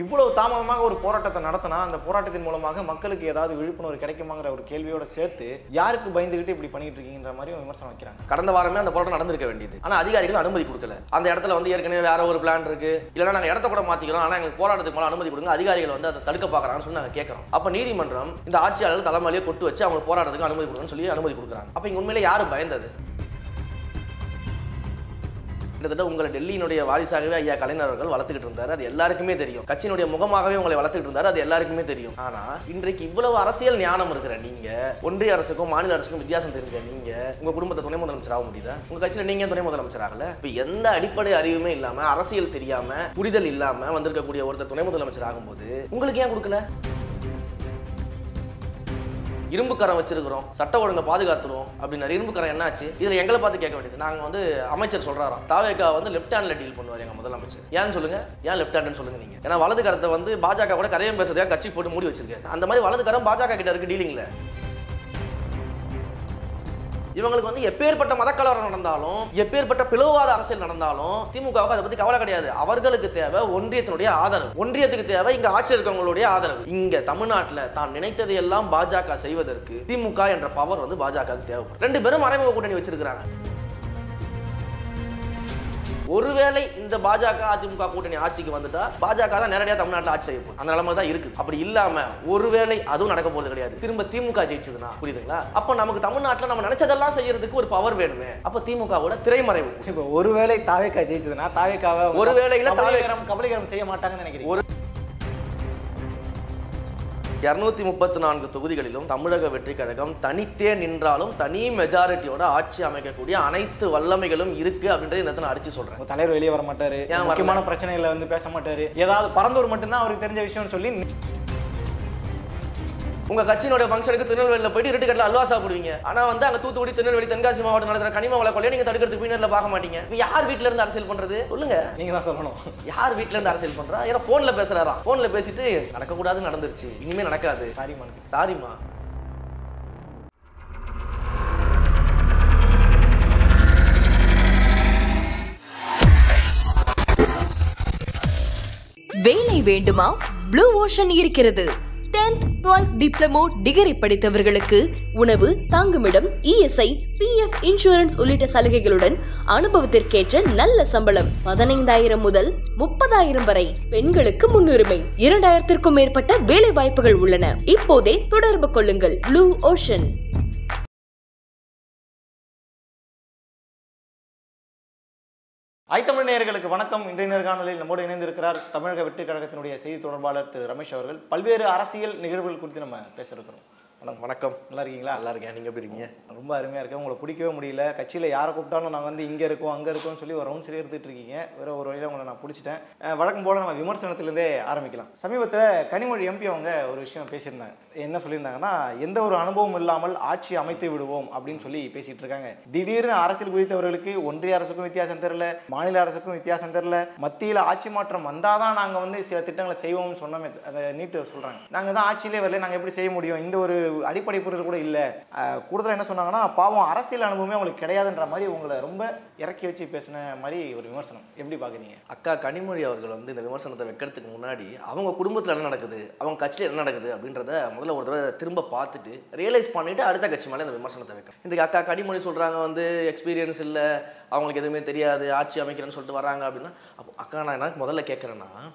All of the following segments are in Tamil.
இவ்வளவு தாமதமாக ஒரு போராட்டத்தை நடத்தினா அந்த போராட்டத்தின் மூலமாக மக்களுக்கு ஏதாவது விழிப்புணர்வு கிடைக்குமாங்கிற ஒரு கேள்வியோட சேர்த்து யாருக்கு பயந்துகிட்டு இப்படி பண்ணிட்டு இருக்கீங்கன்ற மாதிரி விமர்சனம் வைக்கிறாங்க. கடந்த வாரமே அந்த போராட்டம் நடந்திருக்க வேண்டியது, ஆனா அதிகாரிகள் அனுமதி கொடுக்கல. அந்த இடத்துல வந்து ஏற்கனவே வேற ஒரு பிளான் இருக்கு, இல்லைன்னா நாங்கள் இடத்த கூட மாத்திக்கிறோம், ஆனா எங்களுக்கு போராட்டத்துக்கு மேலே அனுமதி கொடுங்க, அதிகாரிகள் வந்து அதை தடுக்க பார்க்கறாங்கன்னு சொல்லி நாங்கள் கேட்கறோம். அப்ப நீதிமன்றம் இந்த ஆட்சியாளர்கள் தலைமையிலேயே கொட்டு வச்சு அவங்க போராட்டத்துக்கு அனுமதி கொடுங்கன்னு சொல்லி அனுமதி கொடுக்குறாங்க. அப்ப இங்க உண்மையிலே யாரு பயந்தது? கிட்டத்தட்ட உங்களை டெல்லியினுடைய வாரிசாகவே ஐயா கலைஞர் அவர்கள் வளர்த்துக்கிட்டு இருந்தாரு, அது எல்லாருக்குமே தெரியும். கட்சியினுடைய முகமாகவே உங்களை வளர்த்துக்கிட்டு இருந்தாரு, அது எல்லாருக்குமே தெரியும். ஆனா இன்றைக்கு இவ்வளவு அரசியல் ஞானம் இருக்கிற நீங்க, ஒன்றிய அரசுக்கும் மாநில அரசுக்கும் வித்தியாசம் தெரிஞ்ச நீங்க உங்க குடும்பத்தை துணை முதலமைச்சர் ஆக முடியுதா? உங்க கட்சியில நீங்க துணை முதலமைச்சர் ஆகல. இப்ப எந்த அடிப்படை அறிவுமே இல்லாம, அரசியல் தெரியாம, புரிதல் இல்லாம வந்திருக்கக்கூடிய ஒருத்தர் துணை முதலமைச்சர் ஆகும்போது உங்களுக்கு ஏன் கொடுக்கல? இரும்பு கரம் வச்சிருக்கிறோம், சட்ட ஒழுங்கை பாதுகாத்துருவோம் அப்படின்னு. இரும்பு கரம் என்னாச்சு? இதுல எங்களை பார்த்து கேட்க வேண்டியது. நாங்க வந்து அமைச்சர் சொல்றாராம், தாவேகா வந்து லெப்ட் ஹேண்ட்ல டீல் பண்ணுவார் எங்க முதலமைச்சர். ஏன்னு சொல்லுங்க, ஏன் லெப்ட் ஹேண்ட்னு சொல்லுங்க நீங்க. ஏன்னா வலது கரத்தை வந்து பாஜக கூட கரையம் பேசுறதுக்காக கட்சி போட்டு மூடி வச்சிருக்காரு. அந்த மாதிரி வலது கரம் பாஜக கிட்ட இருக்கு டீலிங்ல. இவங்களுக்கு வந்து எப்பேற்பட்ட மதக்கலவரம் நடந்தாலும், எப்பேற்பட்ட பிளவுவாத அரசியல் நடந்தாலும் திமுகவுக்கு அதை பத்தி கவலை கிடையாது. அவர்களுக்கு தேவை ஒன்றியத்தினுடைய ஆதரவு, ஒன்றியத்துக்கு தேவை இங்க ஆட்சி இருக்கவங்களுடைய ஆதரவு. இங்க தமிழ்நாட்டில் தான் நினைத்ததை எல்லாம் பாஜக செய்வதற்கு திமுக என்ற பவர் வந்து பாஜகவுக்கு தேவைப்படும். ரெண்டு பேரும் மறைமுக கூட்டணி வச்சிருக்கிறாங்க. ஒருவேளை இந்த பாஜக அதிமுக கூட்டணி ஆட்சிக்கு வந்துட்டா பாஜக தான் நேரடியாக தமிழ்நாட்டில் ஆட்சி செய்ய போகுது. அந்த நிலைமை தான் இருக்கு. அப்படி இல்லாம ஒருவேளை அதுவும் நடக்க போறது கிடையாது. திரும்ப திமுக ஜெயிச்சதுன்னா, புரியுதுங்களா? அப்ப நமக்கு தமிழ்நாட்டில் நம்ம நினைச்சதெல்லாம் செய்யறதுக்கு ஒரு பவர் வேணுமே. அப்ப திமுகவோட திரைமறைவு. இப்போ ஒருவேளை தாவேகா ஜெயிச்சதுன்னா தாவேகாவை ஒருவேளையில கபலீகரம் செய்ய மாட்டாங்கன்னு நினைக்கிறேன். 234 தொகுதிகளிலும் தமிழக வெற்றி கழகம் தனித்தே நின்றாலும் தனி மெஜாரிட்டியோட ஆட்சி அமைக்கக்கூடிய அனைத்து வல்லமைகளும் இருக்கு அப்படின்றத இந்த இடத்துல அடிச்சு சொல்றேன். தலைவர் வெளியே வர மாட்டாரு, முக்கியமான பிரச்சனைகளை வந்து பேச மாட்டாரு, ஏதாவது பரந்தூர் மட்டும்தான் அவருக்கு தெரிஞ்ச விஷயம்னு சொல்லி உங்க கட்சியினுடைய ஃபங்க்ஷனுக்கு திருநெல்வேலியில் போயிட்டு இருட்டுக்கட்டில் அல்வா சாப்பிடுவீங்க. ஆனா வந்து அங்க தூத்துக்குடி, திருநெல்வேலி, தென்காசி மாவட்டம் நடத்துற கனிம வள கொள்ளையை நீங்க தடுக்கிறதுக்கு பின்னர்ல பார்க்க மாட்டீங்க. யார் வீட்டுல இருந்து அரசியல் பண்றது சொல்லுங்க, நீங்க தான் சொல்லணும். யார் வீட்டுல இருந்து அரசியல் பண்றா? ஏன்னா போன்ல பேசுறாராம், போன்ல பேசிட்டு நடக்கக்கூடாதுன்னு நடந்துருச்சு, இனிமே நடக்காது, சாரிமா. வேலை வேண்டுமா? ப்ளூ ஓஷன் இருக்கிறது. 10th 12th டிப்ளமோ டிகிரி படித்தவர்களுக்கு உணவு, தங்குமிடம், இஎஸ்ஐ, பிஎஃப், இன்சூரன்ஸ் உள்ளிட்ட சலுகைகளுடன் அனுபவத்திற்கேற்ற நல்ல சம்பளம் 15,000 முதல் 30,000 வரை. பெண்களுக்கு முன்னுரிமை. 2,000க்கும் மேற்பட்ட வேலை வாய்ப்புகள் உள்ளன. இப்போதே தொடர்பு கொள்ளுங்கள். Blue ocean. ஐத்தமிழ் நேயர்களுக்கு வணக்கம். இன்றைய நேர்காணலில் நம்மோடு இணைந்திருக்கிறார் தமிழக வெற்றி கழகத்தினுடைய செய்தி தொடர்பாளர் திரு ரமேஷ் அவர்கள். பல்வேறு அரசியல் நிகழ்வுகள் குறித்து நம்ம பேச இருக்கிறோம். வணக்கம். நல்லா இருக்கீங்களா? நல்லா இருக்கேன். நீங்க எப்படி இருக்கீங்க? ரொம்ப அருமையா இருக்கேன். உங்களை பிடிக்கவே முடியல. கட்சியில் யாரை கூப்பிட்டாலும் நாங்கள் வந்து இங்கே இருக்கோம் அங்கே இருக்கோம்னு சொல்லி ஒரு ரவுண்ட்ஸ் எடுத்துகிட்டு இருக்கீங்க. வேற ஒரு வழியில் உங்களை நான் பிடிச்சிட்டேன். வழக்கம் போல் நம்ம விமர்சனத்திலேருந்தே ஆரம்பிக்கலாம். சமீபத்தில் கனிமொழி எம்பி அவங்க ஒரு விஷயம் பேசியிருந்தாங்க. என்ன சொல்லியிருந்தாங்கன்னா, எந்த ஒரு அனுபவம் இல்லாமல் ஆட்சி அமைத்து விடுவோம் அப்படின்னு சொல்லி பேசிட்டு இருக்காங்க. திடீர்னு அரசியல் குறித்தவர்களுக்கு ஒன்றிய அரசுக்கும் வித்தியாசம் தெரியல, மாநில அரசுக்கும் வித்தியாசம் தெரியல, மத்தியில் ஆட்சி மாற்றம் வந்தாதான் நாங்கள் வந்து சில திட்டங்களை செய்வோம்னு சொன்னோமே, அதை நீட்டு சொல்கிறாங்க. நாங்கள் தான் ஆட்சியிலே வரல, நாங்கள் எப்படி செய்ய முடியும்? இந்த ஒரு அடிப்படை புரிதல் கூட இல்லை. கூடுதலாக என்ன சொன்னாங்கன்னா, பாவம் அரசியல் அனுபவமே அவங்களுக்கு கிடையாதுன்ற மாதிரி உங்களை ரொம்ப இறக்கி வச்சு பேசின மாதிரி ஒரு விமர்சனம். எப்படி பார்க்குறீங்க? அக்கா கனிமொழி அவர்கள் வந்து இந்த விமர்சனத்தை வைக்கிறதுக்கு முன்னாடி அவங்க குடும்பத்தில் என்ன நடக்குது, அவங்க கட்சியில் என்ன நடக்குது அப்படின்றத முதல்ல ஒரு தடவை திரும்ப பார்த்துட்டு ரியலைஸ் பண்ணிட்டு அடுத்த கட்சி மேலே இந்த விமர்சனத்தை வைக்கிறேன். இந்த அக்கா கனிமொழி சொல்கிறாங்க வந்து எக்ஸ்பீரியன்ஸ் இல்லை, அவங்களுக்கு எதுவுமே தெரியாது, ஆட்சி அமைக்கிறேன்னு சொல்லிட்டு வராங்க அப்படின்னா, அப்போ அக்கா நான் எனக்கு முதல்ல கேட்குறேன்னா,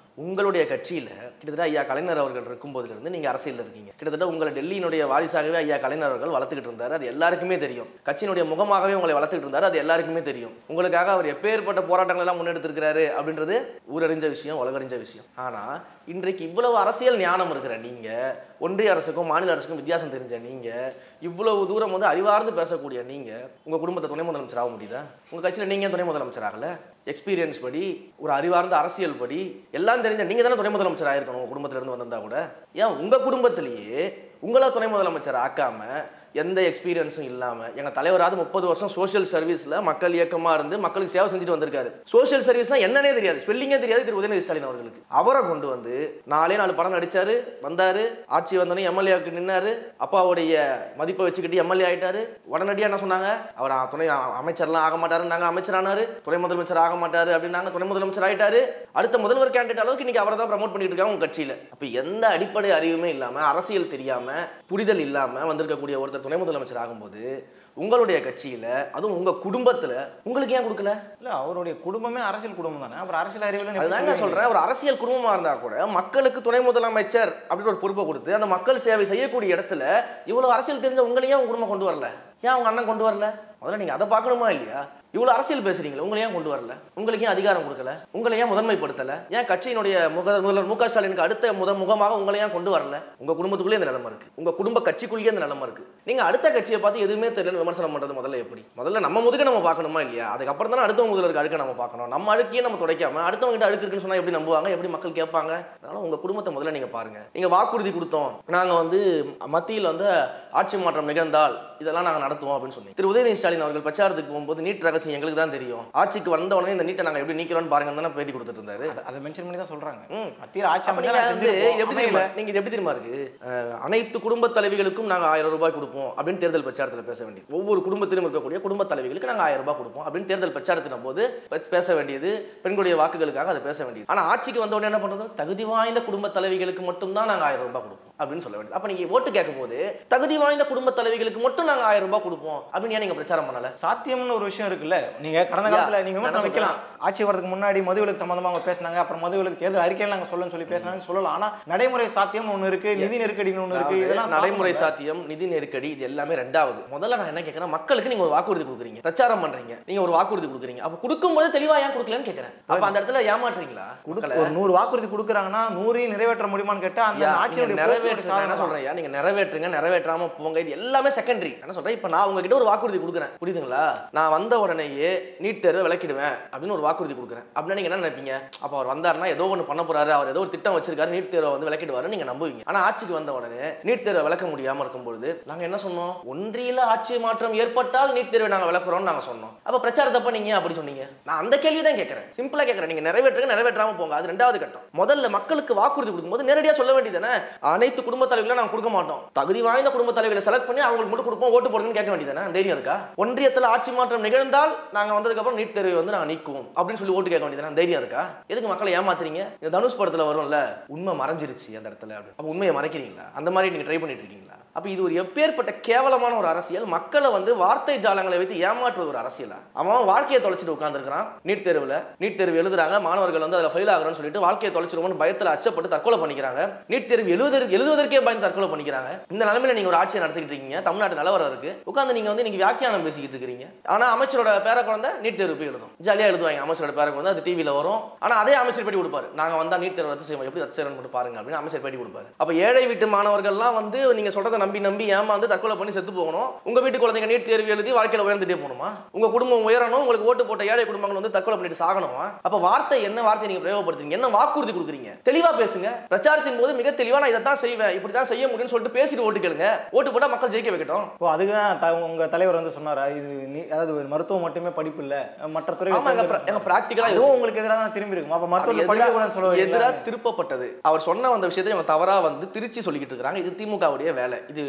உங்களுடைய கட்சியில் கிட்டத்தட்ட ஐயா கலைஞர் அவர்கள் இருக்கும்போதுலேருந்து நீங்கள் அரசியலில் இருக்கீங்க. கிட்டத்தட்ட உங்களை டெல்லியினுடைய வாரிசாகவே ஐயா கலைஞர் அவர்கள் வளர்த்துக்கிட்டு இருந்தார், அது எல்லாருக்குமே தெரியும். கட்சியினுடைய முகமாகவே உங்களை வளர்த்துக்கிட்டு இருந்தார், அது எல்லாருக்குமே தெரியும். உங்களுக்காக அவர் எப்பேற்பட்ட போராட்டங்கள் எல்லாம் முன்னெடுத்திருக்கிறாரு அப்படின்றது ஊரறிஞ்ச விஷயம், உலகறிஞ்ச விஷயம். ஆனால் இன்றைக்கு இவ்வளவு அரசியல் ஞானம் இருக்கிற நீங்கள், ஒன்றிய அரசுக்கும் மாநில அரசுக்கும் வித்தியாசம் தெரிஞ்ச நீங்கள், இவ்வளவு தூரம் வந்து அறிவார்ந்து பேசக்கூடிய நீங்கள் உங்கள் குடும்பத்தை துணை முதலமைச்சர் ஆக முடியுதா? உங்கள் கட்சியில் நீங்கள் துணை முதலமைச்சர் ஆகல? எக்ஸ்பீரியன்ஸ் படி, ஒரு அறிவார்ந்த அரசியல் படி எல்லாம் தெரிஞ்ச நீங்கள் தானே துணை முதலமைச்சர் ஆயிருக்கணும். உங்கள் குடும்பத்திலேருந்து வந்திருந்தா கூட ஏன் உங்கள் குடும்பத்திலேயே உங்களை துணை முதலமைச்சர் ஆக்காம எந்த எக்ஸ்பீரியன்ஸும் இல்லாம எங்க தலைவராவது 30 வருஷம் சோஷியல் சர்வீஸ்ல மக்கள் இயக்கமா இருந்து மக்களுக்கு சேவை செஞ்சுட்டு வந்திருக்காரு. சோஷியல் சர்வீஸ்னா என்னன்னே தெரியாது, ஸ்பெல்லிங்கே தெரியாது திரு உதயநிதி ஸ்டாலின் அவர்களுக்கு. அவரை கொண்டு வந்து 4 படம் நடிச்சாரு, வந்தாரு, ஆட்சி வந்தோடனே எம்எல்ஏவுக்கு நின்னாரு, அப்பாவுடைய மதிப்பை வச்சுக்கிட்டு எம்எல்ஏ ஆயிட்டாரு. உடனடியாக என்ன சொன்னாங்க, அவர் துணை அமைச்சர்லாம் ஆக மாட்டாரு, நாங்க அமைச்சர் ஆனாரு, துணை முதலமைச்சர் ஆக மாட்டாரு அப்படின்னாங்க, துணை முதலமைச்சர் ஆயிட்டாரு. அடுத்த முதல்வர் கேண்டிடேட் அளவுக்கு இன்னைக்கு அவரை தான் ப்ரமோட் பண்ணிட்டு இருக்காங்க உங்க கட்சியில. அப்ப எந்த அடிப்படை அறிவுமே இல்லாம, அரசியல் தெரியாம, புரிதல் இல்லாம வந்திருக்கக்கூடிய ஒருத்தர் துணை முதலமைச்சர் ஆகும்போது உங்களுடைய கட்சியில, அதுவும் உங்க குடும்பத்துல உங்களுக்கு ஏன் கொடுக்கல? இல்ல அவருடைய குடும்பமே அரசியல் குடும்பம் தானே, அப்புறம் அரசியல் அறிவில் அதுதான் சொல்றேன். ஒரு அரசியல் குடும்பமா இருந்தா கூட மக்களுக்கு துணை முதலமைச்சர் அப்படின்னு ஒரு பொறுப்பை கொடுத்து அந்த மக்கள் சேவை செய்யக்கூடிய இடத்துல இவ்வளவு அரசியல் தெரிஞ்ச உங்களையும் உங்க குடும்பம் கொண்டு வரல, ஏன் உங்க அண்ணன் கொண்டு வரல? முதல்ல நீங்க அதை பார்க்கணுமா இல்லையா? இவ்வளவு அரசியல் பேசுறீங்களா, உங்களை ஏன் கொண்டு வரல? உங்களுக்கு ஏன் அதிகாரம் கொடுக்கல? உங்களை ஏன் முதன்மைப்படுத்தல? ஏன் கட்சியினுடைய முதல்வர் மு க ஸ்டாலினுக்கு அடுத்த முகமாக உங்களை ஏன் கொண்டு வரல? உங்க குடும்பத்துக்குள்ளே இந்த நிலைமை இருக்கு, உங்க குடும்ப கட்சிக்குள்ளேயே இந்த நிலைமை இருக்கு. நீங்க அடுத்த கட்சியை பார்த்து எதுவுமே தெரியல விமர்சனம் பண்றது முதல்ல எப்படி? முதல்ல நம்ம முதுக நம்ம பார்க்கணுமா இல்லையா? அதுக்கப்புறம் தானே அடுத்த முதல்வருக்கு அழுக்க நம்ம பார்க்கணும். நம்ம அழுக்கையே நம்ம துடைக்காம அடுத்தவங்க அழுக்கு இருக்குன்னு சொன்னா எப்படி நம்புவாங்க, எப்படி மக்கள் கேட்பாங்க? அதனால உங்க குடும்பத்தை முதல்ல நீங்க பாருங்க. நீங்க வாக்குறுதி கொடுத்தோம், நாங்க மத்தியில் ஆட்சி மாற்றம் நிகழ்ந்தால் இதெல்லாம் நாங்க நடத்துவோம் அப்படின்னு சொன்னீங்க. திரு உதயநிதி ஸ்டாலின் அவர்கள் பிரச்சாரத்துக்கு போகும்போது நீட் ரகசியம் எங்களுக்கு தான் தெரியும், ஆட்சிக்கு வந்த உடனே இந்த நீட்டை நாங்க எப்படி நீக்கிறோம்னு பாருங்க தானே பேட்டி கொடுத்துட்டு இருந்தாரு. அதை மென்ஷன் பண்ணி தான் சொல்றாங்க. மத்தியில் ஆட்சி எப்படி தெரியுமா, நீங்க இது எப்படி தெரியுமா இருக்கு, அனைத்து குடும்ப தலைவிகளுக்கும் நாங்க 1000 ரூபாய் கொடுப்போம் அப்படின்னு தேர்தல் பிரச்சாரத்தில் பேச வேண்டியது. ஒவ்வொரு குடும்பத்திலும் இருக்கக்கூடிய குடும்ப தலைவிகளுக்கு நாங்க 1000 ரூபாய் கொடுப்போம் அப்படின்னு தேர்தல் பிரச்சாரத்தின் போது பேச வேண்டியது, பெண்களுடைய வாக்குகளுக்காக அதை பேச வேண்டியது. ஆனா ஆட்சிக்கு வந்த உடனே என்ன பண்றது, தகுதி வாய்ந்த குடும்ப தலைவிகளுக்கு மட்டும் தான் நாங்க 1000 ரூபாய் கொடுப்போம் அப்படின்னு சொல்ல வேண்டியது. அப்ப நீங்க ஓட்டு கேட்கும் போது தகுதி வாய்ந்த குடும்ப தலைவிகளுக்கு மட்டும் நாங்க 1000 ரூபாய் கொடுப்போம் அப்படின்னு ஏன் நீங்க பிரச்சாரம் பண்ணல? சாத்தியம்னு ஒரு விஷயம் இருக்குல்ல. நீங்க கடந்த காலத்துல நீங்க விமர்சனம் வைக்கலாம், ஆட்சி வரதுக்கு முன்னாடி மதுவிலக்கு சம்பந்தமா அவங்க பேசினாங்க, அப்புறம் மதுவிலக்கு தேர்தல் அறிக்கையில் நாங்க சொல்லி பேசினாங்க சொல்லலாம். ஆனா நடைமுறை சாத்தியம் ஒண்ணு இருக்கு, நிதி நெருக்கடின்னு ஒண்ணு இருக்கு. இதெல்லாம் நடைமுறை சாத்தியம், நிதி நெருக்கடி, இது எல்லாமே ரெண்டாவது. முதல்ல நான் என்ன கேட்கிறேன், மக்களுக்கு நீங்க ஒரு வாக்குறுதி கொடுக்குறீங்க, பிரச்சாரம் பண்றீங்க, நீங்க ஒரு வாக்குறுதி கொடுக்குறீங்க, அப்ப கொடுக்கும்போது தெளிவா ஏன் கொடுக்கலன்னு கேட்கிறேன். அப்ப அந்த இடத்துல ஏமாற்றுறீங்களா? ஒரு 100 வாக்குறுதி கொடுக்குறாங்கன்னா 100 நிறைவேற்ற முடியுமான்னு கேட்டா அந்த ஆட்சியோட நிறைவேற்ற என்ன சொல்றேன், நீங்க நிறைவேற்றுங்க, நிறைவேற்றாம போங்க, இது எல்லாமே செகண்டரி. என்ன சொல்றேன், இப்ப நான் உங்ககிட்ட ஒரு வாக்குறுதி கொடுக்குறேன், புரியுதுங்களா? நான் வந்த உடனேயே நீட் தேர்வை விளக்கிடுவேன் அப்படின்னு ஒரு வாக்குறுதி கொடுக்குறேன் அப்படின்னா நீங்க என்ன நினைப்பீங்க? அப்ப அவர் வந்தாருன்னா ஏதோ ஒன்று பண்ண போறாரு, அவர் ஏதோ ஒரு திட்டம் வச்சிருக்காரு, நீட் தேர்வை விளக்கிடுவாரு நீங்க நம்புவீங்க. ஆனா ஆட்சிக்கு வந்த உடனே நீட் தேர்வை விளக்க முடியாம இருக்கும்போது நாங்க என்ன சொன்னோம், ஒன்றியில ஆட்சி மாற்றம் ஏற்பட்டால் நீட் தேர்வை நாங்க விளக்குறோம்னு நாங்க சொன்னோம். அப்ப பிரச்சாரத்தப்ப நீங்க அப்படி சொன்னீங்க. நான் அந்த கேள்வி தான் கேட்கிறேன், சிம்பிளா கேட்கிறேன். நீங்க நிறைவேற்றுங்க, நிறைவேற்றாம போங்க, அது ரெண்டாவது கட்டம். முதல்ல மக்களுக்கு வாக்குறுதி கொடுக்கும்போது நேரடியா சொல்ல வேண்டியதானே, அனைத்து குடும்ப தலைவர்களை நாங்க கொடுக்க மாட்டோம், தகுதி வாய்ந்த குடும்ப தலைவர்களை செலக்ட் பண்ணி அவங்களுக்கு மட்டும் கொடுப்போம், ஓட்டு போடுங்கன்னு கேட்க வேண்டியதானே. தைரியம் இருக்கா? ஒன்றியத்தில் ஆட்சி மாற்றம் நிகழ்ந்தால் நாங்க வந்ததுக்கு அப்புறம் நீட் தேர்வை நாங்க நீக்குவோம் அப்படின்னு சொல்லி ஓட்டு கேட்க வேண்டியதானே. தைரியம் இருக்கா? எதுக்கு மக்களை ஏமாத்துறீங்க? இந்த தனுஷ் படத்துல வரும்ல, உண்மை மறைஞ்சிருச்சு அந்த இடத்துல, அப்ப உண்மையை மறைக்கிறீங்களா? அந்த மாதிரி நீங்க ட்ரை பண்ணிட்டு இருக்கீங்களா? அப்ப இது ஒரு எப்பேற்பட்ட கேவலமான ஒரு அரசியல். மக்களை வார்த்தை ஜாலங்களை வைத்து ஏமாற்றுவது ஒரு அரசியலா? அவன் வாழ்க்கையை தொலைச்சிட்டு உட்கார்ந்துருக்கான். நீட் தேர்வு எழுதுறாங்க, மாணவர்கள் அதுல ஃபெயில் ஆகுறன்னு சொல்லிட்டு வாழ்க்கையை தொலைச்சிருவோம்னு பயத்துல அச்சப்பட்டு தற்கொலை பண்ணிக்கிறாங்க. நீட் தேர்வு எழுதுவதற்கே பயந்து தற்கொலை பண்ணிக்கிறாங்க. இந்த நிலைமையில நீங்க ஒரு ஆட்சியை நடத்திட்டு இருக்கீங்க, தமிழ்நாட்டு நிலவரம் இருக்கு, உட்கார்ந்து நீங்க இன்னைக்கு வியாக்கியானம் பேசிக்கிட்டு இருக்கீங்க. ஆனா அமைச்சரோட பேர குழந்தை நீட் தேர்வு போய் எழுதும், ஜாலியா எழுதுவாங்க. அமைச்சரோட பேர குழந்தை அது டிவியில வரும். ஆனா அதே அமைச்சர் பேட்டி கொடுப்பாரு, நாங்க வந்தா நீட் தேர்வு ரத்து செய்வோம், எப்படி ரத்து செய்யணும் மட்டும் பாருங்க அப்படின்னு அமைச்சர் பேட்டி கொடுப்பாரு. அப்ப ஏழை வீட்டு மாணவர்கள்லாம் நீங்க சொல்றதை நம்பி ஏமாந்து தற்கொலை பண்ணி செத்து போகணும். உங்க வீட்டு குழந்தைங்க நீட் தேர்வு எழுதி வாழ்க்கையில உயர்ந்துட்டே போகணுமா? உங்க குடும்பம் உயரணும், உங்களுக்கு ஓட்டு போட்ட ஏழை குடும்பங்கள் தற்கொலை பண்ணிட்டு சாகணுமா? அப்ப வார்த்தை என்ன வார்த்தை நீங்க பிரயோகப்படுத்துறீங்க, என்ன வாக்குறுதி கொடுக்குறீங்க? தெளிவா பேசுங்க. பிரச்சாரத்தின் போது மிக தெளிவா நான் இதைத்தான் செய்வேன், இப்படிதான் செய்ய முடியும்னு சொல்லிட்டு பேசிட்டு ஓட்டு கேளுங்க. ஓட்டு போட்டா மக்கள் ஜெயிக்க வைக்கட்டும். அதுதான் உங்க தலைவர் சொன்னாரா, இது அதாவது மருத்துவம் மட்டுமே படிப்பு இல்ல, மற்ற துறைகள் பிராக்டிகலா உங்களுக்கு எதிராக திரும்பி இருக்கும். அப்ப மருத்துவம் படிக்க கூடாதுன்னு சொல்லுவாங்க, எதிராக திருப்பப்பட்டது. அவர் சொன்ன அந்த விஷயத்தை இவங்க தவறா திருச்சி சொல்லிக்கிட்டு இருக்காங்க. இது திமுகவுடைய வேலை. இது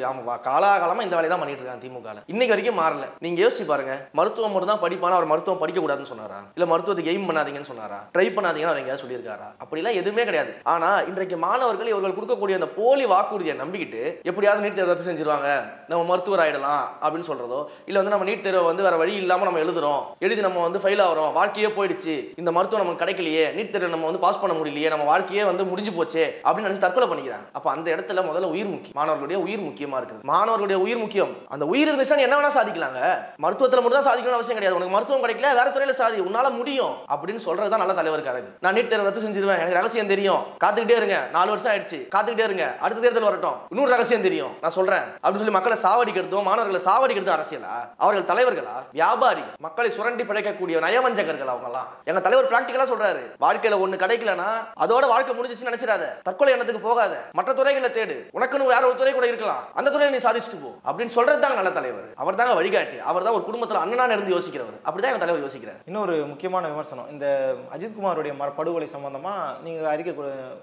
காலாகாலமா இந்த வேலையை தான் பண்ணிட்டு இருக்காங்க திமுக. இன்னைக்கு வரைக்கும் மாறல. நீங்க யோசிச்சு பாருங்க, மருத்துவம் மட்டும் தான் படிப்பானா? அவர் மருத்துவம் படிக்க கூடாதுன்னு சொன்னாரா? இல்ல மருத்துவத்துக்கு எய்ம் பண்ணாதீங்கன்னு சொன்னாரா? ட்ரை பண்ணாதீங்கன்னு அவர் எங்கேயாவது சொல்லியிருக்காரா? அப்படிலாம் எதுவுமே கிடையாது. ஆனா இன்றைக்கு மாணவர்கள் இவர்கள் கொடுக்கக்கூடிய அந்த போலி வாக்குறுதியை நம்பிக்கிட்டு எப்படியாவது நீட் தேர்வு ரத்து செஞ்சிருவாங்க, நம்ம மருத்துவர் ஆயிடலாம் அப்படின்னு சொல்றதோ, இல்ல நம்ம நீட் தேர்வை வேற வழி இல்லாம நம்ம எழுதி நம்ம ஃபெயில் ஆகிறோம், வாழ்க்கையே போயிடுச்சு, இந்த மருத்துவம் நமக்கு கிடைக்கலையே, நீட் தேர்வு நம்ம பாஸ் பண்ண முடியலையே, நம்ம வாழ்க்கையே முடிஞ்சு போச்சே அப்படின்னு நினைச்சு தற்கொலை பண்ணிக்கிறாங்க. அப்ப அந்த இடத்துல முதல்ல உயிர் முக்கியம், மாணவர்களுடைய உயிர் முக்கியமா இருக்குது. மாணவர்களுடைய உயிர் முக்கியம். அந்த உயிர் இருந்துச்சுன்னா என்ன வேணா சாதிக்கலாங்க. மருத்துவத்துல மட்டும் தான் சாதிக்கணும் அவசியம் கிடையாது. உனக்கு மருத்துவம் கிடைக்கல, வேற துறையில சாதி, உன்னால முடியும் அப்படின்னு சொல்றதுதான் நல்ல தலைவருக்காரங்க. நான் நீட் தேர்வு ரத்து செஞ்சிருவேன், எனக்கு ரகசியம் தெரியும், காத்துக்கிட்டே இருங்க, 4 வருஷம் ஆயிடுச்சு, காத்துக்கிட்டே இருங்க அடுத்த தேர்தல் வரட்டும், இன்னொரு ரகசியம் தெரியும் நான் சொல்றேன் அப்படின்னு சொல்லி மக்களை சாவடிக்கிறதும் மாணவர்களை சாவடிக்கிறதும் அரசியலா? அவர்கள் தலைவர்களா? வியாபாரிகள், மக்களை சுரண்டி பிழைக்கக்கூடிய நயவஞ்சகர்கள் அவங்கலாம். எங்க தலைவர் பிராக்டிகலா சொல்றாரு, வாழ்க்கையில ஒண்ணு கிடைக்கலனா அதோட வாழ்க்கை முடிஞ்சிச்சுன்னு நினைச்சிடாத, தற்கொலை எண்ணத்துக்கு போகாத, மற்ற துறைகளை தேடு, உனக்குன்னு வேற ஒரு துறை கூட இருக்கலாம், அந்த துறையை நீ சாதிச்சுட்டு போ அப்படின்னு சொல்றது தாங்க நல்ல தலைவர். அவர் தாங்க வழிகாட்டி, அவர் தான் ஒரு குடும்பத்தில் அண்ணனா இருந்து யோசிக்கிறவர். அப்படிதான் எங்க தலைவர் யோசிக்கிறார். இன்னொரு முக்கியமான விமர்சனம், இந்த அஜித்குமாருடைய படுகொலை சம்பந்தமா நீங்க அறிக்கை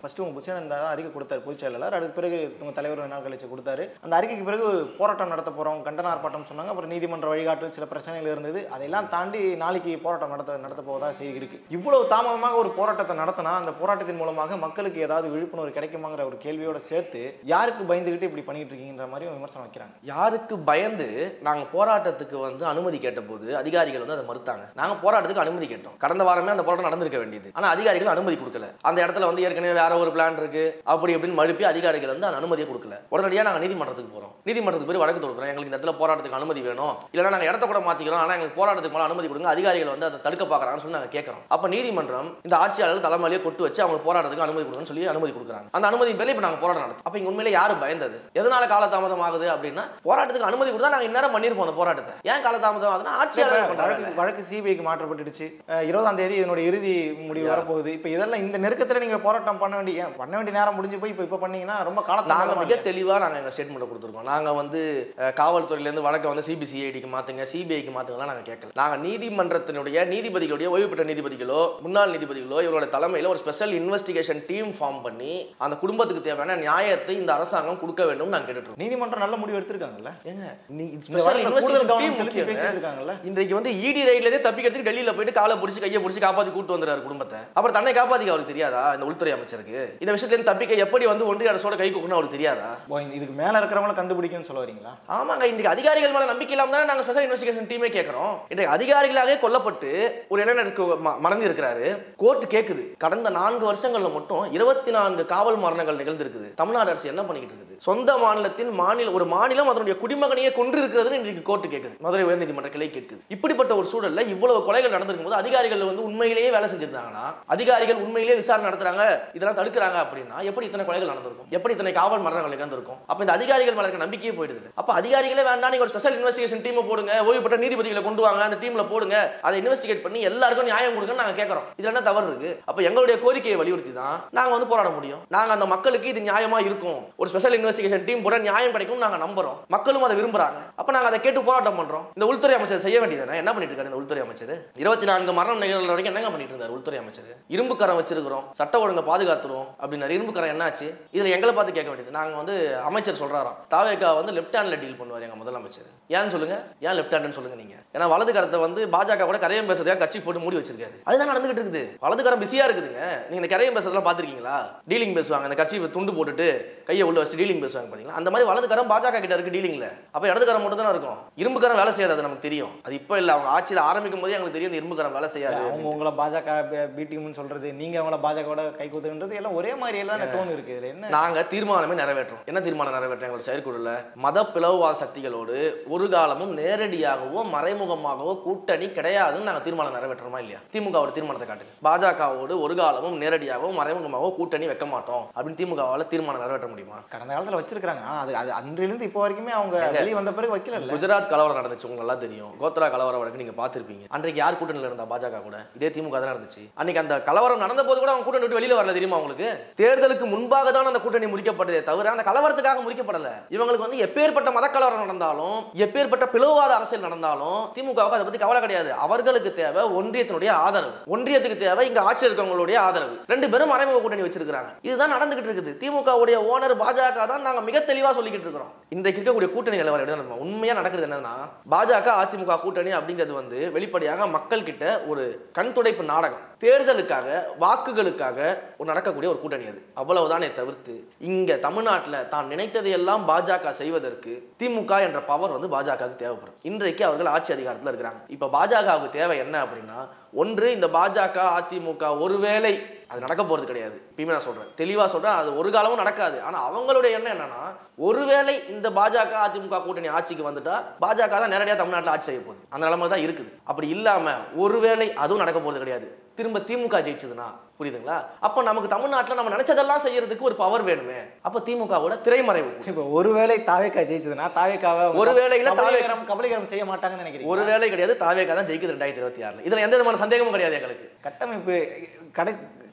ஃபர்ஸ்ட் உங்க புஷன் இந்த அறிக்கை கொடுத்தாரு பொதுச் செயலாளர், அதுக்கு பிறகு உங்க தலைவர் நாள் கழிச்சு கொடுத்தாரு. அந்த அறிக்கைக்கு பிறகு போராட்டம் நடத்த போறோம், கண்டன ஆர்ப்பாட்டம் சொன்னாங்க. அப்புறம் நீதிமன்ற வழிகாட்டு சில பிரச்சனைகள் இருந்தது, அதெல்லாம் தாண்டி நாளைக்கு போராட்டம் நடத்த போவதா செய்தி இருக்கு. இவ்வளவு தாமதமாக ஒரு போராட்டத்தை நடத்தினா அந்த போராட்டத்தின் மூலமாக மக்களுக்கு ஏதாவது விழிப்புணர்வு கிடைக்குமாங்கிற ஒரு கேள்வியோட சேர்த்து யாருக்கு பயந்துகிட்டு இப்படி பண்ணிட்டு இருக்கீங்கன்ற மாதிரி விமர்சனம் வைக்கிறாங்க. யாருக்கு பயந்து நாங்க போராட்டத்துக்கு அனுமதி கேட்ட போது அதிகாரிகள் அதை மறுத்தாங்க. நாங்க போராட்டத்துக்கு அனுமதி கேட்டோம். கடந்த வாரமே அந்த போராட்டம் நடந்திருக்க வேண்டியது, ஆனா அதிகாரிகள் அனுமதி கொடுக்கல. அந்த இடத்துல ஏற்கனவே வேற ஒரு பிளான் இருக்கு அப்படி அப்படின்னு மறுப்பி அதிகாரிகள் அந்த அனுமதியை கொடுக்கல. உடனடியாக நாங்க நீதிமன்றத்துக்கு போறோம். நீதிமன்றத்துக்கு போய் வழக்கு தொடுக்கிறோம், எங்களுக்கு இந்த இடத்துல போராட்டத்துக்கு அனுமதி வேணும், இல்லைன்னா நாங்க இடத்த கூட மாத்திக்கிறோம், ஆனா எங்களுக்கு போராட்டத்துக்கு மேல அனுமதி கொடுங்க, அதிகாரிகள் அதை தடுக்க பாக்குறாங்கன்னு சொல்லி நாங்க கேட்கறோம். அப்ப நீதிமன்றம் இந்த ஆட்சியாளர்கள் தலைமையிலேயே கொட்டு வச்சு அவங்க போராட்டத்துக்கு அனுமதி கொடுங்கன்னு சொல்லி அனுமதி கொடுக்குறாங்க. அந்த அனுமதி பேர்ல இப்ப நாங்க போராட்டம் நடத்தும். அப்ப இங்க உண்மையிலே யாரு பயந்தது? எதனால காலதாமதம் ஆகுது அப்படின்னா, போராட்டத்துக்கு அனுமதி கொடுத்தா நாங்க இந்நேரம் பண்ணிருப்போம் அந்த போராட்டத்தை. ஏன் காலதாமதம் ஆகுதுன்னா ஆட்சியாளர் வழக்கு சிபிஐக்கு மாற்றப்பட்டுடுச்சு. 20ஆம் தேதி என்னோட இறுதி முடிவு வரப்போகுது. இப்ப இதெல்லாம் இந்த நெருக்கத்துல நீங்க போராட்டம் பண்ண வேண்டிய நேரம் முடிஞ்சு போய் இப்ப பண்ணீங்கன்னா ரொம்ப நாங்க மிக தெளிவா நாங்க எங்க ஸ்டேட்மெண்ட் கொடுத்துருக்கோம். நாங்க காவல்துறையில இருந்து வழக்க சிபிசிஐடிக்கு மாத்துங்க, சிபிஐக்கு மாத்துங்க நாங்க கேட்கல. நாங்க நீதிமன்றத்தினுடைய நீதிபதிகளுடைய ஓய்வு பெற்ற நீதிபதிகளோ முன்னாள் நீதிபதிகளோ இவரோட தலைமையில ஒரு ஸ்பெஷல் இன்வெஸ்டிகேஷன் டீம் ஃபார்ம் பண்ணி அந்த குடும்பத்துக்கு தேவையான நியாயத்தை இந்த அரசாங்கம் கொடுக்க வேண்டும் நாங்க கேட்டுட்டு. நீதிமன்றம் நல்ல முடிவு எடுத்திருக்காங்கல்ல. ஏங்க இன்றைக்கு இடி ரைட்ல தப்பிக்கிறதுக்கு டெல்லியில போயிட்டு காலை பிடிச்சி கையை பிடிச்சி காப்பாத்தி கூட்டு வந்துறாரு குடும்பத்தை. அப்புறம் தன்னை காப்பாத்திக்க அவருக்கு தெரியாதா? இந்த உள்துறை அமைச்சருக்கு இந்த விஷயத்துல இருந்து தப்பிக்க எப்படி ஒன்றிய அரசோட கை கூக்கணும் அவருக்கு தெரியாதா? இதுக்கு மேல இருக்கிறவங்கள கண்டுபிடிக்கணும்னு சொல்ல வரீங்களா? ஆமாங்க, இன்னைக்கு அதிகாரிகள் மேல நம்பிக்கை இல்லாம தான் நாங்க ஸ்பெஷல் இன்வெஸ்டிகேஷன் டீமே கேட்கிறோம். இன்றைக்கு அதிகாரிகளாக கொல்லப்பட்டு ஒரு இளைஞருக்கு மறந்து இருக்கிறாரு. கோர்ட் கேக்குது, கடந்த 4 வருஷங்கள்ல மட்டும் 24 காவல் மரணங்கள் நிகழ்ந்திருக்குது. தமிழ்நாடு அரசு என்ன பண்ணிக்கிட்டு இருக்குது? சொந்த மாநிலத்தின் ஒரு மாநிலம் அதனுடைய குடிமகனையே கொன்று இருக்கிறது இன்றைக்கு கோர்ட் கேக்குது, மதுரை உயர்நீதிமன்ற கிளை கேட்குது. இப்படிப்பட்ட ஒரு சூழல்ல இவ்வளவு கொலைகள் நடந்திருக்கும் போது அதிகாரிகள் உண்மையிலேயே வேலை செஞ்சிருந்தாங்கன்னா, அதிகாரிகள் உண்மையிலேயே விசாரணை நடத்துறாங்க, இதெல்லாம் தடுக்கிறாங்க அப்படின்னா எப்படி இத்தனை கொலைகள் நடந்திருக்கும்? எப்படி இத்தனை காவல் மரணங்கள் நிகழ்ந்திருக்கும்? அப்ப இந்த அதிகாரிகள் மேல இருக்க நம்பிக்கையே போயிடுது. அப்ப அதிகாரிகளே வேண்டாம், நீங்க ஒரு ஸ்பெஷல் இன்வெஸ்டிகேஷன் டீம் போடுங்க, ஓய்வு பெற்ற நீதிபதிகளை கொண்டு வாங்க, அந்த டீம்ல போடுங்க, அதை இன்வெஸ்டிகேட் பண்ணி எல்லாருக்கும் நியாயம் கொடுங்கன்னு நாங்க கேட்கறோம். இதுல என்ன தவறு இருக்கு? அப்ப எங்களுடைய கோரிக்கையை வலியுறுத்தி தான் நாங்க போராட முடியும். நாங்க அந்த மக்களுக்கு இது நியாயமா இருக்கும், ஒரு ஸ்பெஷல் இன்வெஸ்டிகேஷன் டீம் போட நியாயம் கிடைக்கும் நாங்க நம்புறோம், மக்களும் அதை விரும்புறாங்க. அப்ப நாங்க அதை கேட்டு போராட்டம் பண்றோம். இந்த உள்துறை அமைச்சர் செய்ய வேண்டியது என்ன பண்ணிட்டு இருக்காரு? இந்த உள்துறை அமைச்சர் 24 மரணம் நிகழ்வு வரைக்கும் என்னங்க பண்ணிட்டு இருந்தாரு உள்துறை அமைச்சர்? இரும்பு கரம் வச்சிருக்கிறோம், சட்ட ஒழுங்கை பாதுகாத்துறோம் அப்படின்னா இரும்பு கரம் என்னாச்சு? இதுல எங்களை பார்த்து கேட்க வேண்டியது. நாங்க அமைச்சர் சொல்றாராம், தாவேகா லெப்ட் ஹேண்ட்ல டீல் பண்ணுவார் எங்க முதலமைச்சர். ஏன்னு சொல்லுங்க, ஏன் லெப்ட் ஹேண்ட்னு சொல்லுங்க நீங்க? ஏன்னா வலது கரத்தை பாஜக கூட கரையம் பேசுறதுக்காக கட்சி போட்டு மூடி வச்சிருக்காரு. அதுதான் நடந்துகிட்டு இருக்குது. வலது கரம் பிஸியா இருக்குதுங்க. நீங்க இந்த கரையம் பேசுறதெல்லாம் பாத்திருக்கீங்களா? டீலிங் பேசுவாங்க, அந்த கட்சி துண்டு போட்டுட்டு கையை உள்ள வச்சு டீலிங் பேசுவாங்க பாத்தீங்களா? அந்த மாதிரி வலது கரம் பாஜக கிட்ட இருக்கு டீலிங்ல. அப்ப இடது கரம் மட்டும் தான் இருக்கும், இரும்பு கரம் வேலை செய்யாது. அது நமக்கு தெரியும். அது இப்ப இல்ல, அவங்க ஆட்சியில் ஆரம்பிக்கும் போதே எங்களுக்கு தெரியும் இரும்பு கரம் வேலை செய்யாது. அவங்க உங்களை பாஜக பீட்டிங்னு சொல்றது, நீங்க அவங்கள பாஜகவோட கை கூத்துன்றது எல்லாம் ஒரே மாதிரி எல்லாம் டோன் இருக்கு. என்ன நாங்க தீர்மானமே நிறைவேற்றோம். என்ன தீர்மானம் நிறைவேற்றோம்? எங்களோட செயற்குழுல மத பிளவுவாத சக்திகளோடு ஒரு காலமும் நேரடியாகவோ மறைமுகமாகவோ கூட்டணி கிடையாதுன்னு நாங்க தீர்மானம் நிறைவேற்றோமா இல்லையா? திமுகவோட தீர்மானத்தை காட்டுங்க. பாஜகவோடு ஒரு காலமும் நேரடியாகவோ மறைமுகமாகவோ கூட்டணி வைக்க மாட்டோம் அப்படின்னு திமுகவால தீர்மானம் நிறைவேற்ற முடியுமா? கடந்த காலத்துல வச்சிருக்காங்க. அது அன்றிலிருந்து இப்போ வரைக்குமே அவங்க வெளியே வந்த பிறகு வைக்கல. குஜராத் கலவரம் நடந்துச்சு, உங்களுக்கு நல்லா தெரியும். கோத்ரா கலவரம் வழக்கு நீங்க பாத்திருப்பீங்க. அன்றைக்கு யார் கூட்டணியில இருந்தா? பாஜக கூட. இதே திமுக தான் இருந்துச்சு. அன்னைக்கு அந்த கலவரம் நடந்த போது கூட அவங்க கூட்டணி விட்டு வெளியில வரல தெரியுமா உங்களுக்கு? தேர்தலுக்கு முன்பாக தான் அந்த கூட்டணி முறிக்கப்பட்டதே தவிர அந்த கலவரத்துக்காக முறிக்கப்படல. இவங்களுக்கு எப்பேற்பட்ட மத கலவரம் நடந்தாலும், எப்பேற்பட்ட பிளவுவாத அரசியல் நடந்தாலும் திமுகவுக்கு அதை பத்தி கவலை கிடையாது. அவர்களுக்கு தேவை ஒன்றியத்தினுடைய ஆதரவு, ஒன்றியத்துக்கு தேவை இங்க ஆட்சி இருக்கவங்களுடைய ஆதரவு. 2 பேரும் மறைமுக கூட்டணி வச்சிருக்காங்க. இதுதான் நடந்துகிட்டு இருக்குது. திமுகவுடைய ஓனர் பாஜக தான் நாங்க மிக தெளிவா சொல்லிக்கிட்டு இருக்கிறோம். இன்றைக்கு இருக்கக்கூடிய கூட்டணி நிலவரம் உண்மையா நடக்கிறது என்னன்னா, பாஜக அதிமுக கூட்டணி அப்படிங்கிறது வெளிப்படையாக மக்கள் கிட்ட ஒரு கண் துடைப்பு நாடகம். தேர்தலுக்காக வாக்குகளுக்காக நடக்கக்கூடிய ஒரு கூட்டணி அது, அவ்வளவுதானே தவிர்த்து இங்க தமிழ்நாட்டில் தான் நினைத்ததையெல்லாம் பாஜக செய்வதற்கு திமுக என்ற பவர் பாஜகவுக்கு தேவைப்படும். இன்றைக்கு அவர்கள் ஆட்சி அதிகாரத்தில் இருக்கிறாங்க. இப்ப பாஜகவுக்கு தேவை என்ன அப்படின்னா, ஒன்று இந்த பாஜக அதிமுக ஒருவேளை அது நடக்க போறது கிடையாது. இப்பயுமே நான் சொல்றேன், தெளிவா சொல்றேன், அது ஒரு காலமும் நடக்காது. ஆனா அவங்களுடைய எண்ணம் என்னன்னா, ஒருவேளை இந்த பாஜக அதிமுக கூட்டணி ஆட்சிக்கு வந்துட்டா பாஜக தான் நேரடியாக தமிழ்நாட்டில் ஆட்சி செய்ய போகுது. அந்த நிலைமை தான் இருக்குது. அப்படி இல்லாம ஒருவேளை அதுவும் நடக்க போறது கிடையாது. திரும்ப திமுக ஜெயிச்சதுன்னா புரியுதுங்களா? அப்போ நமக்கு தமிழ்நாட்டில் நம்ம நினைச்சதெல்லாம் செய்யறதுக்கு ஒரு பவர் வேணுமே. அப்போ திமுகவோட திரைமறைவு. இப்போ ஒருவேளை தாவேக்கா ஜெயிச்சதுன்னா தாவேக்காவை ஒருவேளையில கபலீகரம் செய்ய மாட்டாங்கன்னு நினைக்கிறேன். ஒரு வேலை கிடையாது, தாவேக்கா தான் ஜெயிக்குது 2026. இதுல எந்த விதமான சந்தேகமும் கிடையாது எங்களுக்கு. கட்டமைப்பு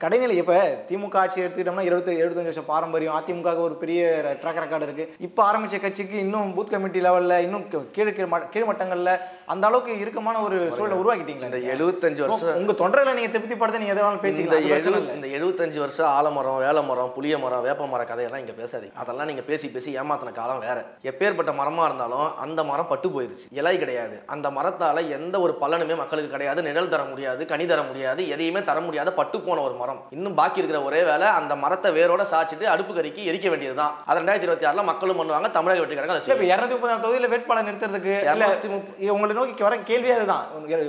கடைநிலை இப்போ திமுக ஆட்சி எடுத்துக்கிட்டோம்னா 25 வருஷம் பாரம்பரியம், அதிமுக ஒரு பெரிய ட்ராக் ரெக்கார்டு இருக்கு. இப்போ ஆரம்பிச்ச கட்சிக்கு இன்னும் பூத் கமிட்டி லெவலில் இன்னும் கீழ்மட்டங்களில் அந்த அளவுக்கு இறுக்கமான ஒரு சூழலை உருவாக்கிட்டீங்களா? இந்த 75 வருஷம் உங்க தொண்டர்களை நீங்க திருப்திப்படுத்த நீங்க எதாவது பேசிக்கலாம். இந்த 75 வருஷம் ஆலமரம், வேலமரம், புளிய மரம், வேப்ப மரம் கதையெல்லாம் இங்க பேசாதீங்க. அதெல்லாம் நீங்க பேசி பேசி ஏமாத்தின காலம் வேற. எப்பேற்பட்ட மரமா இருந்தாலும் அந்த மரம் பட்டு போயிருச்சு, இலை கிடையாது. அந்த மரத்தால எந்த ஒரு பலனுமே மக்களுக்கு கிடையாது. நிழல் தர முடியாது, கனி தர முடியாது, எதையுமே தர முடியாத பட்டு போன ஒரு மரம். இன்னும் பாக்கி இருக்கிற ஒரே வேலை அந்த மரத்தை வேரோட சாச்சிட்டு அடுப்பு கறிக்கு எரிக்க வேண்டியதுதான். அது 2026 மக்களும் பண்ணுவாங்க. தமிழக வெற்றி கழகம் 234 தொகுதியில் வேட்பாளர் நிறுத்துறதுக்கு உங்களை நோக்கி வர கேள்வி அதுதான்.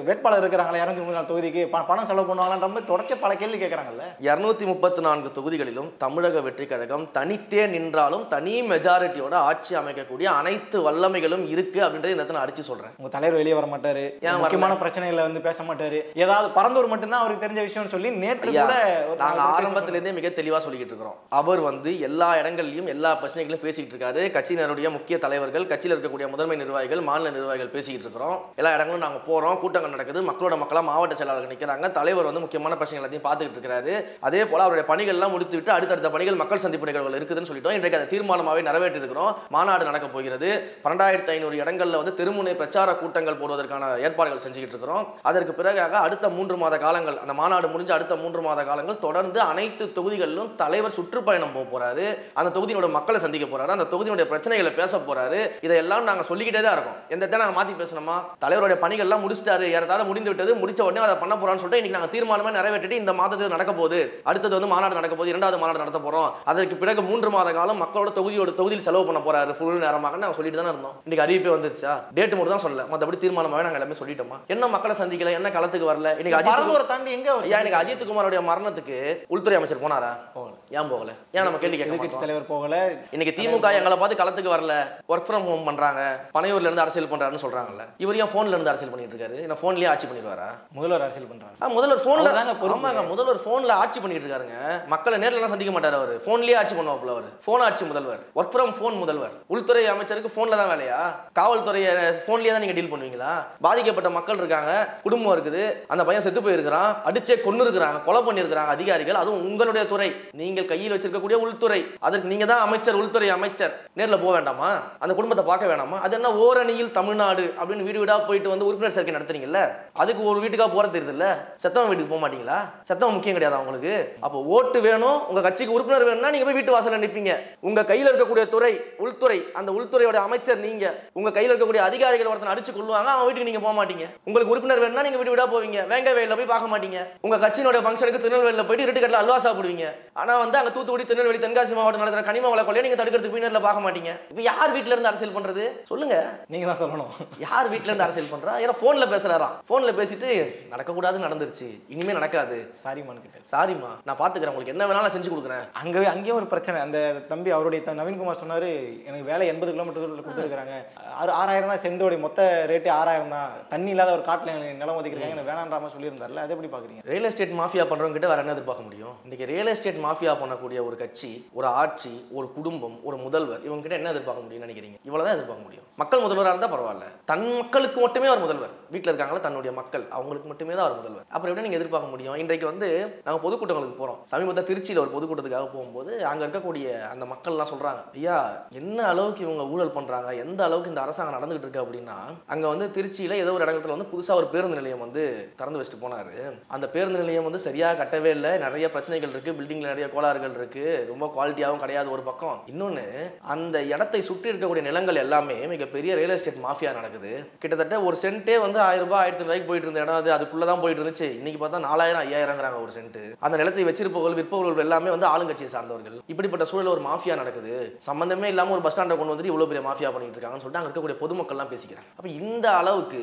வேட்பாளர் இருக்கிறாங்களா 234 தொகுதிக்கு பணம் செலவு பண்ணுவாங்கன்ற தொடர்ச்சி பல கேள்வி கேட்கறாங்கல்ல. 234 தொகுதிகளிலும் தமிழக வெற்றி கழகம் தனித்தே நின்றாலும் தனி மெஜாரிட்டியோட ஆட்சி அமைக்கக்கூடிய அனைத்து வல்லமைகளும் இருக்கு அப்படின்றது இந்த இடத்துல அடிச்சு சொல்றேன். உங்க தலைவர் வெளியே வர மாட்டாரு, முக்கியமான பிரச்சனைகளை பேச மாட்டாரு, ஏதாவது பரந்தூர் மட்டும்தான் அவருக்கு தெரிஞ்ச விஷயம்னு சொல்லி நேற்று கூட நாங்க ஆரம்பத்திலிருந்தே மிக தெளிவா சொல்லிக்கிட்டு இருக்கிறோம். அவர் எல்லா இடங்கள்லயும் எல்லா பிரச்சனைகளையும் பேசிக்கிட்டு இருக்காரு. கட்சியினருடைய முக்கிய தலைவர்கள், கட்சியில் இருக்கக்கூடிய முதன்மை நிர்வாகிகள், மாநில நிர்வாகிகள் பேசிக்கிட்டு இருக்கிறோம். எல்லா இடங்களும் நாங்க போறோம், கூட்டங்கள் நடக்குது, மக்களோட மக்களா மாவட்ட செயலாளர்கள் நிற்கிறாங்க. தலைவர் முக்கியமான பிரச்சனை எல்லாத்தையும் பார்த்துக்கிட்டு இருக்கிறாரு. அதே போல அவருடைய பணிகள் எல்லாம் முடித்துவிட்டு அடுத்தடுத்த பணிகள் மக்கள் சந்திப்பு நிகழ்வுகள் இருக்குதுன்னு சொல்லிட்டோம். இன்றைக்கு அதை தீர்மானமாவே நிறைவேற்றி இருக்கிறோம். மாநாடு நடக்க போகிறது. 12,500 இடங்கள்ல தெருமுனை பிரச்சார கூட்டங்கள் போடுவதற்கான ஏற்பாடுகள் செஞ்சுக்கிட்டு இருக்கிறோம். அதற்கு பிறகாக அடுத்த 3 மாத காலங்கள், அந்த மாநாடு முடிஞ்ச அடுத்த 3 மாத காலங்கள் தொடர்ந்து அனைத்து தொகுதிகளிலும் தலைவர் சுற்றுப்பயணம் போக போறாரு. அந்த தொகுதியோட மக்களை சந்திக்க போறாரு. அந்த தொகுதியோட பிரச்சனைகளை பேச போறாரு. இதெல்லாம் நாங்க சொல்லிக்கிட்டே தான் இருக்கோம். எந்த இடத்துல நாங்க மாத்தி பேசணுமா? தலைவருடைய பணிகள் எல்லாம் முடிச்சிட்டாரு, ஏறதால முடிந்து விட்டது, முடிச்ச உடனே அதை பண்ண போறான்னு சொல்லிட்டு இன்னைக்கு நாங்க தீர்மானமே நிறைவேற்றிட்டு இந்த மாதத்தில் நடக்க போகுது. அடுத்தது மாநாடு நடக்க போகுது, 2வது மாநாடு நடத்த போறோம். அதற்கு பிறகு 3 மாத காலம் மக்களோட தொகுதியில் செலவு பண்ண போறாரு ஃபுல் நேரமாக நாங்க சொல்லிட்டு தானே இருந்தோம். இன்னைக்கு அறிவிப்பே வந்துருச்சா? டேட் மட்டும் தான் சொல்லல, மற்றபடி தீர்மானமாவே நாங்க எல்லாமே சொல்லிட்டோமா? என்ன மக்களை சந்திக்கல, என்ன களத்துக்கு வரல? இன்னைக்கு அஜித் குமாரோட மரணத்துக்கு உள்துறை அமைச்சர் போனாரா? ஏன் போகல? ஏன் நம்ம கேள்வி கேட்க தலைவர் போகல? இன்னைக்கு திமுக எங்களை பார்த்து களத்துக்கு வரல, ஒர்க் ஃப்ரம் ஹோம் பண்றாங்க, பனையூர்ல இருந்து அரசியல் பண்றாருன்னு சொல்றாங்கல்ல. இவர் ஏன் போன்ல இருந்து அரசியல் பண்ணிட்டு இருக்காரு? என்ன போன்லயே ஆட்சி பண்ணிடுவாரா? முதல்வர் அரசியல் பண்றாங்க. முதல்வர் போன்ல தாங்க. ஆமாங்க, முதல்வர் போன்ல ஆட்சி பண்ணிட்டு இருக்காருங்க. மக்களை நேர்ல எல்லாம் சந்திக்க மாட்டாரு அவரு. போன்லயே ஆட்சி பண்ணுவாப்ல அவரு. போன் ஆட்சி முதல்வர், ஒர்க் ஃப்ரம் போன் முதல்வர். உள்துறை அமைச்சருக்கு போன்ல தான் வேலையா? காவல்துறையை போன்லயே தான் நீங்க டீல் பண்ணுவீங்களா? பாதிக்கப்பட்ட மக்கள் இருக்காங்க, குடும்பம் இருக்குது, அந்த பையன் செத்து போயிருக்கிறான், அடிச்சே கொன்னு இருக்கிறாங்க, கொலை பண்ணிருக்கிறாங்க அதிகாரிகள். அதுவும் உங்களுடைய துறை, நீங்கள் கையில் வச்சிருக்கக்கூடிய உள்துறை. அதற்கு நீங்க தான் அமைச்சர், உள்துறை அமைச்சர். நேர்ல போக வேண்டாமா? அந்த குடும்பத்தை பார்க்க வேண்டாமா? அது என்ன ஓரணியில் தமிழ்நாடு அப்படின்னு வீடு வீடா போயிட்டு உறுப்பினர் சேர்க்கை நடத்துறீங்கல்ல, அதுக்கு ஒரு வீட்டுக்காக போற தெரியுது இல்ல? செத்தவன் வீட்டுக்கு போக மாட்டீங்களா? செத்தவன் முக்கியம் கிடையாது அவங்களுக்கு. அப்போ ஓட்டு வேணும், உங்க கட்சிக்கு உறுப்பினர் வேணும்னா நீங்க போய் வீட்டு வாசல்ல நிற்பீங்க. உங்க கையில் இருக்கக்கூடிய துறை உள்துறை, அந்த உள்துறையோட அமைச்சர் நீங்க. உங்க கையில் இருக்கக்கூடிய அதிகாரிகள் ஒருத்தன் அடிச்சு கொள்ளுவாங்க, அவன் வீட்டுக்கு நீங்க போக மாட்டீங்க. உங்களுக்கு உறுப்பினர் வேணும்னா நீங்க வீடு வீடா போவீங்க, வேங்கவேல போய் பார்க்க மாட்டீங்க. உங்க கட்சியினுடைய ஃபங்க்ஷனுக்கு திருநெல்வேலியில் போயிட்டு இருட்டுக்கட்டில் அல்வா சாப்பிடுவீங்க. ஆனா அங்க தூத்துக்குடி, திருநெல்வேலி, தென்காசி மாவட்டம் நடக்கிற கனிம வள கொள்ளையை நீங்க தடுக்கிறதுக்கு பின்னர்ல பார்க்க மாட்டீங்க. இப்போ யார் வீட்ல இருந்து அரசியல் பண்றது சொல்லுங்க? நீங்க தான் சொல்லணும். யார் வீட்ல இருந்து அரசியல் பண்றா? ஏன்னா போன்ல பேசுறாராம். போன்ல பேசிட்டு நடக்க கூடாது, நடந்துருச்சு, இனிமே நடக்காது, சாரிமான்னு கிட்ட. சாரிமா, நான் பாத்துக்கிறேன், உங்களுக்கு என்ன வேணாலும் செஞ்சு கொடுக்குறேன். அங்கேயும் ஒரு பிரச்சனை. அந்த தம்பி அவருடைய நவீன்குமார் சொன்னாரு, எனக்கு வேலை 80 கிலோமீட்டர் கொடுத்துருக்காங்க, 6,000 தான் சென்டோடைய மொத்த ரேட்டு 6,000 தான், தண்ணி இல்லாத ஒரு காட்டுல நிலம் ஒதுக்கிறாங்க, வேணான்ற சொல்லியிருந்தாருல, அதை எப்படி பாக்குறீங்க? ரியல் எஸ்டேட் மாஃபியா பண்றவங்க கிட்ட வேற என்ன எதிர்பார்க்க முடியும்? இன்னைக்கு ரியல் எஸ்டேட் மாஃபியா பண்ணக்கூடிய ஒரு கட்சி, ஒரு ஆட்சி, ஒரு குடும்பம், ஒரு முதல்வர், இவங்க கிட்ட என்ன எதிர்பார்க்க முடியும்னு நினைக்கிறீங்க? இவ்வளவுதான் எதிர்பார்க்க முடியும். மக்கள் முதல்வராக இருந்தா பரவாயில்ல, தன் மக்களுக்கு மட்டுமே அவர் முதல்வர். வீட்டில் இருக்காங்களா தன்னுடைய மக்கள், அவங்களுக்கு மட்டுமே தான் அவர் முதல்வர். அப்புறம் எப்படி நீங்க எதிர்பார்க்க முடியும்? இன்றைக்கு நாங்க பொதுக்கூட்டங்களுக்கு போறோம். சமீபத்தில் திருச்சியில் ஒரு பொதுக்கூட்டத்துக்காக போகும்போது அங்க இருக்கக்கூடிய அந்த மக்கள் எல்லாம் சொல்றாங்க, ஐயா என்ன அளவுக்கு இவங்க ஊழல் பண்றாங்க, எந்த அளவுக்கு இந்த அரசாங்கம் நடந்துகிட்டு இருக்கு அப்படின்னா, அங்க திருச்சியில ஏதோ ஒரு இடத்துல புதுசா ஒரு பேருந்து நிலையம் திறந்து வச்சுட்டு போனாரு. அந்த பேருந்து நிலையம் சரியா கட்டவே இல்லை, நிறைய பிரச்சனைகள் இருக்கு, பில்டிங்ல நிறைய கோளாறுகள் இருக்கு, ரொம்ப குவாலிட்டியாகவும் கிடையாது ஒரு பக்கம். இன்னொன்னு, அந்த இடத்தை சுற்றி இருக்கக்கூடிய நிலங்கள் எல்லாமே மிகப்பெரிய ரியல் எஸ்டேட் மாஃபியா நடக்குது. கிட்டத்தட்ட ஒரு சென்ட்டே 1,000 ரூபாய் 1,000 ரூபாய்க்கு போயிட்டு இருந்த இடம் அதுக்குள்ளதான் போயிட்டு இருந்துச்சு. இன்னைக்கு பார்த்தா 4,000 5,000 ஒரு சென்ட். அந்த நிலத்தை வச்சிருப்பவர்கள் விற்பவர்கள் எல்லாமே ஆளுங்கட்சியை சார்ந்தவர்கள். இப்படிப்பட்ட சூழல் ஒரு மாஃபியா நடக்குது, சம்பந்தமே இல்லாம ஒரு பஸ் ஸ்டாண்டை கொண்டு வந்துட்டு இவ்வளவு பெரிய மாஃபியா பண்ணிட்டு இருக்காங்கன்னு சொல்லிட்டு அங்க இருக்கக்கூடிய பொதுமக்கள் எல்லாம் பேசிக்கிறாங்க. அப்ப இந்த அளவுக்கு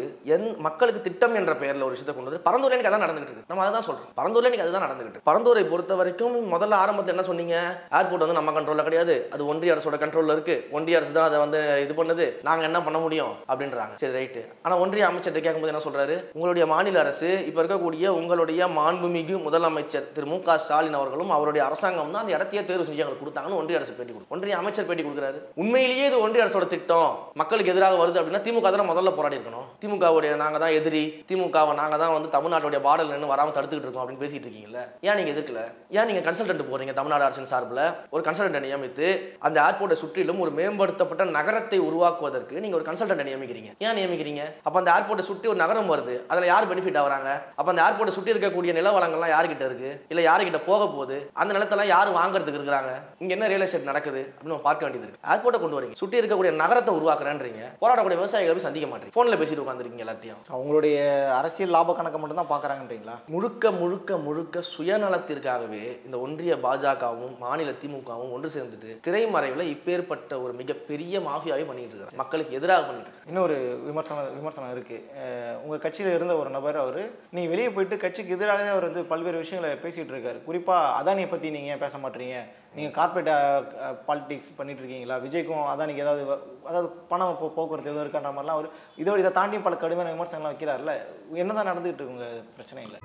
மக்களுக்கு திட்டம் என்ற பெயர்ல ஒரு விஷயத்தை கொண்டு வந்து பரந்தூர்ல அதான் நடந்துட்டு இருக்கு. நம்ம அதான் சொல்றோம், பரந்தூர்ல அதுதான் நடந்துட்டு. பரந்தூரை பொறுத்த வரைக்கும் முதல்ல ஆரம்பத்தில் என்ன சொன்னீங்க? ஏர்போர்ட் நம்ம கண்ட்ரோல்ல கிடையாது, அது ஒன்றிய அரசோட கண்ட்ரோல்ல இருக்கு, ஒன்றிய அரசு தான் அதை இது பண்ணுது, நாங்க என்ன பண்ண முடியும் அப்படின்றாங்க. சரி ரைட்டு. ஆனா ஒன்றிய அமைச்சர் கேட்கும்போது என்ன சொல்றாரு, உங்களுடைய மாநில அரசு இப்போ இருக்கக்கூடிய உங்களுடைய மாண்புமிகு முதலமைச்சர் திரு மு க ஸ்டாலின் அவர்களும் அவருடைய அரசாங்கம் தான் அந்த இடத்தையே தேர்வு செஞ்சு எங்களுக்கு கொடுத்தாங்கன்னு ஒன்றிய அரசு பேட்டி கொடுக்கும். ஒன்றிய அமைச்சர் பேட்டி கொடுக்குறாரு. உண்மையிலேயே இது ஒன்றிய அரசோட திட்டம் மக்களுக்கு எதிராக வருது அப்படின்னா திமுக தான் முதல்ல போராடி இருக்கணும். திமுகவுடைய நாங்க தான் எதிரி, திமுகவை நாங்க தான் வந்து தமிழ்நாட்டுடைய பார்டர்ல நின்று வராம தடுத்துக்கிட்டு இருக்கோம் அப்படின்னு பேசிட்டு இருக்கீங்கல்ல, ஏன் நீங்க எதுக்கல? ஏன் நீங்க கன்சல்டன்ட் போறீங்க? தமிழ்நாடு அரசின் சார்பில் ஒரு கன்சல்டன்ட் நியமித்து அந்த ஏர்போர்ட்டை சுற்றிலும் ஒரு மேம்படுத்தப்பட்ட நகரத்தை உருவாக்குவதற்கு நீங்க ஒரு கன்சல்டன்ட் நியமிக்கிறீங்க. ஏன் நியமிக்கிறீங்க? அப்ப அந்த ஏர்போர்ட்டை சுற்றி ஒரு நகரம் வருது, அதுல யார் பெனிஃபிட் ஆகுறாங்க? அப்ப அந்த ஏர்போர்ட்டை சுற்றி இருக்கக்கூடிய நிலவளங்கள்லாம் யாருக்கிட்ட இருக்கு, இல்ல யாருக்கிட்ட போக போகுது, அந்த நிலத்தெல்லாம் யார் வாங்குறதுக்கு இருக்கிறாங்க, இங்க என்ன ரியல் எஸ்டேட் நடக்குது அப்படின்னு பார்க்க வேண்டியது இருக்கு. ஏர்போர்ட்டை கொண்டு வரீங்க, சுற்றி இருக்கக்கூடிய நகரத்தை உருவாக்குறேன்றீங்க, போராடக்கூடிய விவசாயிகளை போய் சந்திக்க மாட்டீங்க, போன்ல பேசிட்டு உட்காந்துருக்கீங்க. எல்லாத்தையும் அவங்களுடைய அரசியல் லாப கணக்கை மட்டும் தான் பாக்குறாங்கன்றீங்களா? முழுக்க முழுக்க முழுக்க சுயநலத்திற்காகவே இந்த ஒன்றிய பாஜகவும் மாநில திமுகவும் ஒன்று சேர்ந்துட்டு திரைமறைவில் இப்பேற்பட்ட ஒரு மிகப்பெரிய மாஃபியாவே பண்ணிட்டு இருக்காங்க, மக்களுக்கு எதிராக பண்ணிட்டு இருக்காங்க. இன்னொரு விமர்சனம் இருக்கு. உங்க கட்சியில இருந்த ஒரு நபர், அவரு நீங்க வெளியே போயிட்டு கட்சிக்கு எதிராக அவர் வந்து பல்வேறு விஷயங்களை பேசிட்டு இருக்காரு. குறிப்பா அதானியை பத்தி நீங்க ஏன் பேச மாட்டீங்க, நீங்க கார்பரேட் பாலிடிக்ஸ் பண்ணிட்டு இருக்கீங்களா, விஜய்க்கும் அதானிக்கு அதாவது பணம் போக்குவரத்து எதுவும் இருக்கான்ற மாதிரிலாம் அவர் இதை தாண்டி பல கடுமையான விமர்சனங்கள்லாம் வைக்கிறாருல்ல, என்னதான் நடந்துகிட்டு இருக்குங்க பிரச்சனை இல்லை?